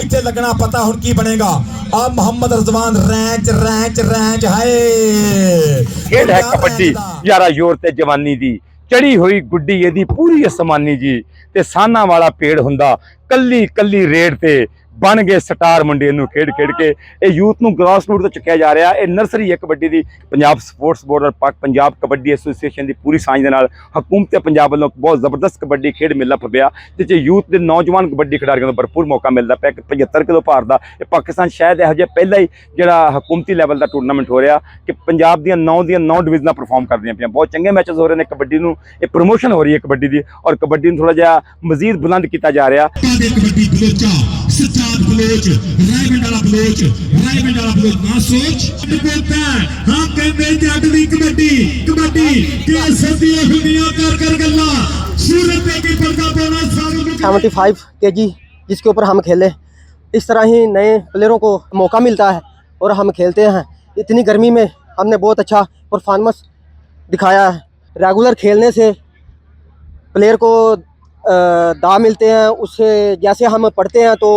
ਇੱਥੇ ਲੱਗਣਾ ਪਤਾ ਹੁਣ ਕੀ ਬਣੇਗਾ। ਆ ਮੁਹੰਮਦ ਰਜ਼ਵਾਨ ਰੈਂਚ ਰੈਂਚ ਰੈਂਚ ਹਾਏ खेड है कबड्डी यारा जोर ते जवानी दी चढ़ी हुई गुड्डी यदी पूरी असमानी जी ते साना वाला पेड़ हुंदा कल्ली कल्ली रेड ते बन गए स्टार मुंडे नूं खेड खेड के ये यूथ नूं ग्रास रूट ते चुक्या जा रहा है। नर्सरी है कबड्डी दी पंजाब स्पोर्ट्स बोर्ड और पाक पंजाब कबड्डी एसोसीएशन की पूरी सांझ दे नाल हुकूमत पंजाब वालों बहुत जबरदस्त कबड्डी खेड मेला पबिया जिस यूथ के नौजवान कबड्डी खिडारियों को भरपूर मौका मिलता पाया। 75 किलो भार का ये पाकिस्तान शायद यहो जिहा पहला ही जिहड़ा हुकूमती लैवल का टूरनामेंट हो रहा कि पंजाब दी 9 डिवीजन परफॉर्म कर रही बहुत चंगे मैचेस हो रहे हैं। कबड्डी नूं ये प्रमोशन हो रही है कबड्डी की और कबड्डी नूं थोड़ा जिहा मजीद बुलंद किया जा रहा। सज्जाद बलोच रायगढ़ वाला बलोच रायगढ़ वाला बलोच ना सोच बोलता है हां कहंदे जट दी कबड्डी कबड्डी के सदी दुनिया कर कर गल्ला सूरत पे की पर्दा पाना सारे 75 केजी जिसके ऊपर हम खेले, इस तरह ही नए प्लेयरों को मौका मिलता है और हम खेलते हैं। इतनी गर्मी में हमने बहुत अच्छा परफॉर्मेंस दिखाया है। रेगुलर खेलने से प्लेयर को दाव मिलते हैं, उससे जैसे हम पढ़ते हैं तो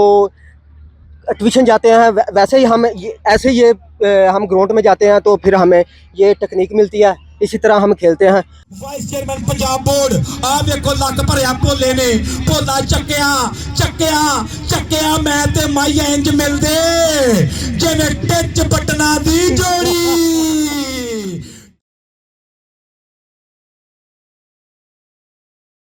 ट्यूशन जाते हैं वैसे ही हम ऐसे ही हम ग्राउंड में जाते हैं तो फिर हमें ये टेक्निक मिलती है, इसी तरह हम खेलते हैं। वाइस चेयरमैन पंजाब बोर्ड आ देखो लक भरिया भोले ने भोला चक्या चक्या चक्या मैं ते माई इंज मिलदे जिवें टिच बटना दी जोड़ी।